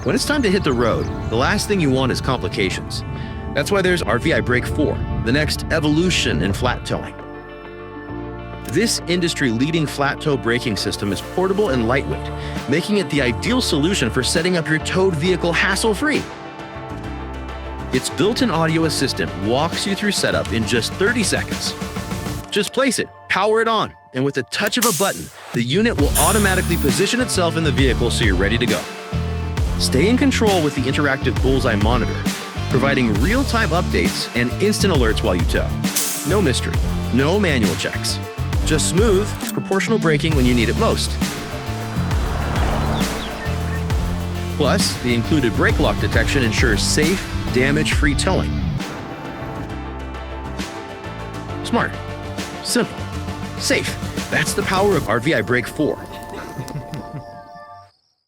When it's time to hit the road, the last thing you want is complications. That's why there's RVibrake 4, the next evolution in flat towing. This industry-leading flat-tow braking system is portable and lightweight, making it the ideal solution for setting up your towed vehicle hassle-free. Its built-in audio assistant walks you through setup in just 30 seconds. Just place it, power it on, and with a touch of a button, the unit will automatically position itself in the vehicle so you're ready to go. Stay in control with the interactive Bullseye monitor, providing real-time updates and instant alerts while you tow. No mystery, no manual checks. Just smooth, proportional braking when you need it most. Plus, the included brake lock detection ensures safe, damage-free towing. Smart, simple, safe. That's the power of RVibrake 4.